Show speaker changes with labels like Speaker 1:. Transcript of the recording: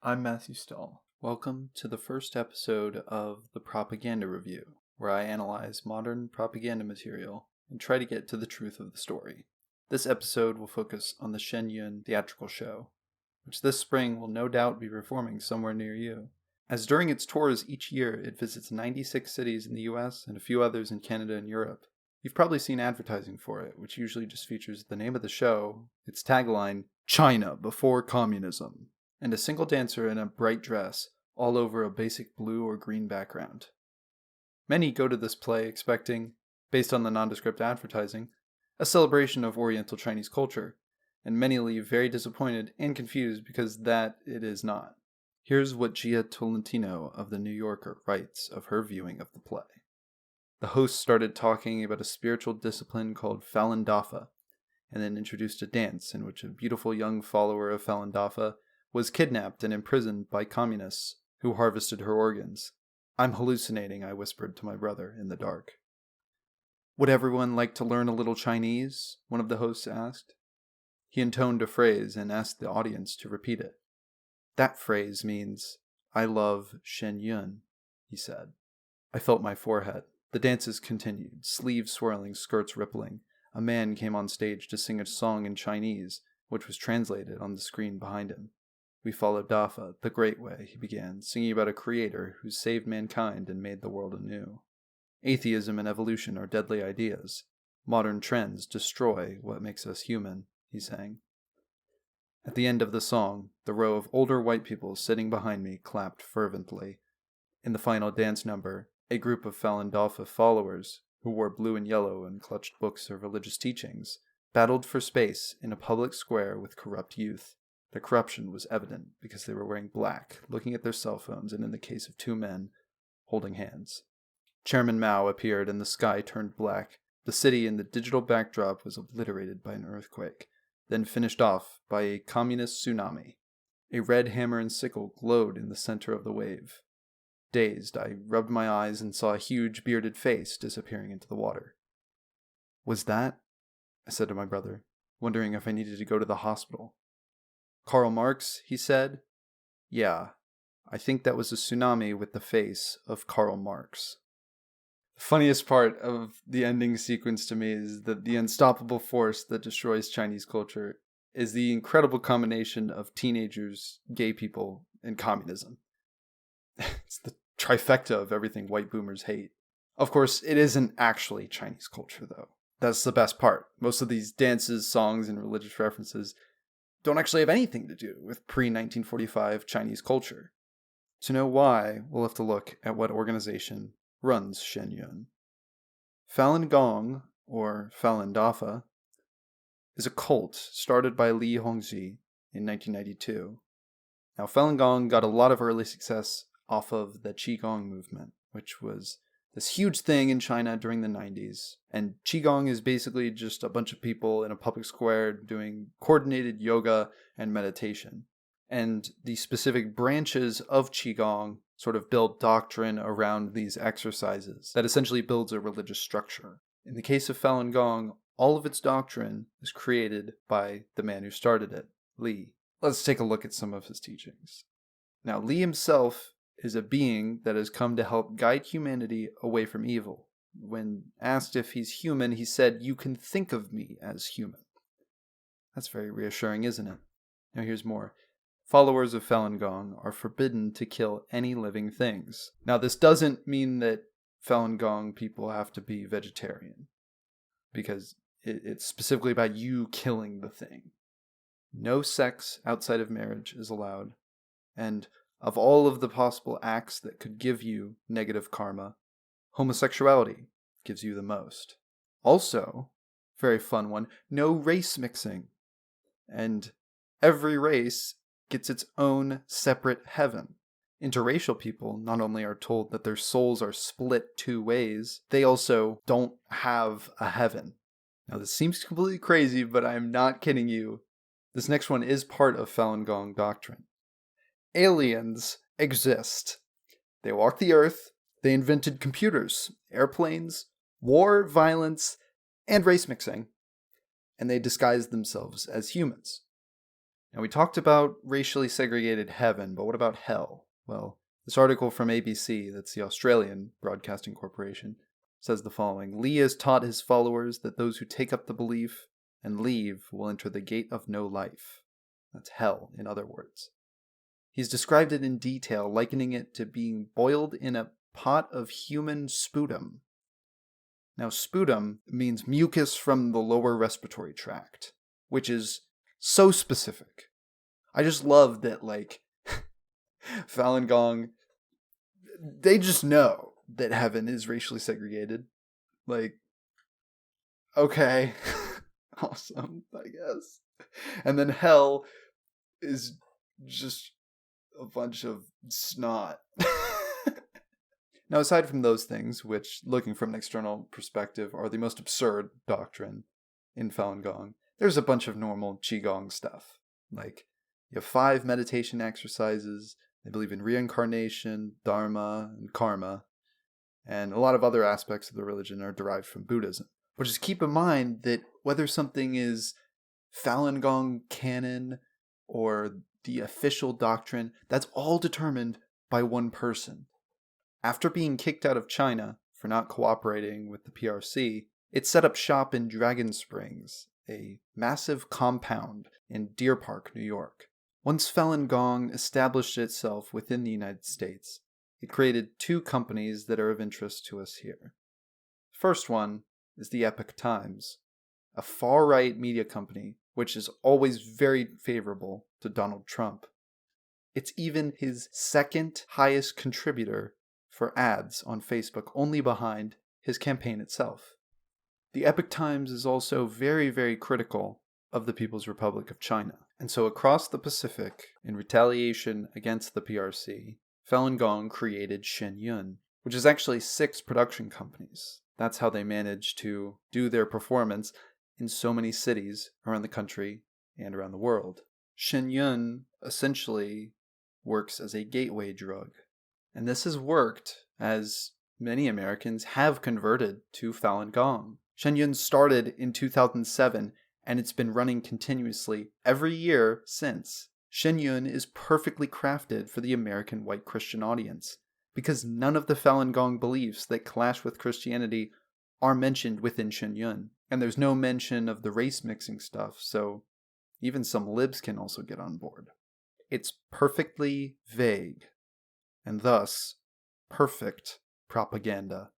Speaker 1: I'm Matthew Stahl. Welcome to the first episode of the Propaganda Review, where I analyze modern propaganda material and try to get to the truth of the story. This episode will focus on the Shen Yun theatrical show, which this spring will no doubt be performing somewhere near you. As during its tours each year, it visits 96 cities in the US and a few others in Canada and Europe. You've probably seen advertising for it, which usually just features the name of the show, its tagline, China Before Communism, and a single dancer in a bright dress, all over a basic blue or green background. Many go to this play expecting, based on the nondescript advertising, a celebration of Oriental Chinese culture, and many leave very disappointed and confused because that it is not. Here's what Gia Tolentino of The New Yorker writes of her viewing of the play. The host started talking about a spiritual discipline called Falun Dafa, and then introduced a dance in which a beautiful young follower of Falun Dafa was kidnapped and imprisoned by communists who harvested her organs. "I'm hallucinating," I whispered to my brother in the dark. "Would everyone like to learn a little Chinese?" one of the hosts asked. He intoned a phrase and asked the audience to repeat it. "That phrase means, 'I love Shen Yun,'" he said. I felt my forehead. The dances continued, sleeves swirling, skirts rippling. A man came on stage to sing a song in Chinese, which was translated on the screen behind him. "We followed Dafa, the great way," he began, singing about a creator who saved mankind and made the world anew. "Atheism and evolution are deadly ideas. Modern trends destroy what makes us human," he sang. At the end of the song, the row of older white people sitting behind me clapped fervently. In the final dance number, a group of Falun Dafa followers, who wore blue and yellow and clutched books of religious teachings, battled for space in a public square with corrupt youth. The corruption was evident because they were wearing black, looking at their cell phones, and in the case of two men, holding hands. Chairman Mao appeared and the sky turned black. The city in the digital backdrop was obliterated by an earthquake, then finished off by a communist tsunami. A red hammer and sickle glowed in the center of the wave. Dazed, I rubbed my eyes and saw a huge bearded face disappearing into the water. "Was that?" I said to my brother, wondering if I needed to go to the hospital. "Karl Marx," he said. "Yeah, I think that was a tsunami with the face of Karl Marx." The funniest part of the ending sequence to me is that the unstoppable force that destroys Chinese culture is the incredible combination of teenagers, gay people, and communism. It's the trifecta of everything white boomers hate. Of course, it isn't actually Chinese culture, though. That's the best part. Most of these dances, songs, and religious references don't actually have anything to do with pre-1945 Chinese culture. To know why, we'll have to look at what organization runs Shen Yun. Falun Gong, or Falun Dafa, is a cult started by Li Hongzhi in 1992. Now, Falun Gong got a lot of early success off of the Qigong movement, which was this huge thing in China during the 90s. And Qigong is basically just a bunch of people in a public square doing coordinated yoga and meditation. And the specific branches of Qigong sort of build doctrine around these exercises that essentially builds a religious structure. In the case of Falun Gong, all of its doctrine is created by the man who started it, Li. Let's take a look at some of his teachings. Now, Li himself is a being that has come to help guide humanity away from evil. When asked if he's human, he said, "You can think of me as human." That's very reassuring, isn't it? Now here's more. Followers of Falun Gong are forbidden to kill any living things. Now this doesn't mean that Falun Gong people have to be vegetarian, because it's specifically about you killing the thing. No sex outside of marriage is allowed, and of all of the possible acts that could give you negative karma, homosexuality gives you the most. Also, very fun one, no race mixing. And every race gets its own separate heaven. Interracial people not only are told that their souls are split two ways, they also don't have a heaven. Now this seems completely crazy, but I'm not kidding you. This next one is part of Falun Gong doctrine. Aliens exist. They walk the earth, they invented computers, airplanes, war, violence, and race mixing, and they disguised themselves as humans. Now, we talked about racially segregated heaven, but what about hell? Well, this article from ABC, that's the Australian Broadcasting Corporation, says the following. Lee has taught his followers that those who take up the belief and leave will enter the gate of no life. That's hell, in other words. He's described it in detail, likening it to being boiled in a pot of human sputum. Now, sputum means mucus from the lower respiratory tract, which is so specific. I just love that, Falun Gong, they just know that heaven is racially segregated. Okay, awesome, I guess. And then hell is just a bunch of snot. Now, aside from those things, which, looking from an external perspective, are the most absurd doctrine in Falun Gong, there's a bunch of normal Qigong stuff. You have 5 meditation exercises, they believe in reincarnation, dharma, and karma, and a lot of other aspects of the religion are derived from Buddhism. But just keep in mind that whether something is Falun Gong canon or the official doctrine, that's all determined by one person. After being kicked out of China for not cooperating with the PRC, it set up shop in Dragon Springs, a massive compound in Deer Park, New York. Once Falun Gong established itself within the United States, it created 2 companies that are of interest to us here. First one is the Epoch Times, a far-right media company which is always very favorable to Donald Trump. It's even his second highest contributor for ads on Facebook, only behind his campaign itself. The Epoch Times is also very, very critical of the People's Republic of China. And so across the Pacific, in retaliation against the PRC, Falun Gong created Shen Yun, which is actually 6 production companies. That's how they managed to do their performance in so many cities around the country and around the world. Shen Yun essentially works as a gateway drug. And this has worked as many Americans have converted to Falun Gong. Shen Yun started in 2007, and it's been running continuously every year since. Shen Yun is perfectly crafted for the American white Christian audience, because none of the Falun Gong beliefs that clash with Christianity are mentioned within Shen Yun. And there's no mention of the race mixing stuff, so even some libs can also get on board. It's perfectly vague, and thus perfect propaganda.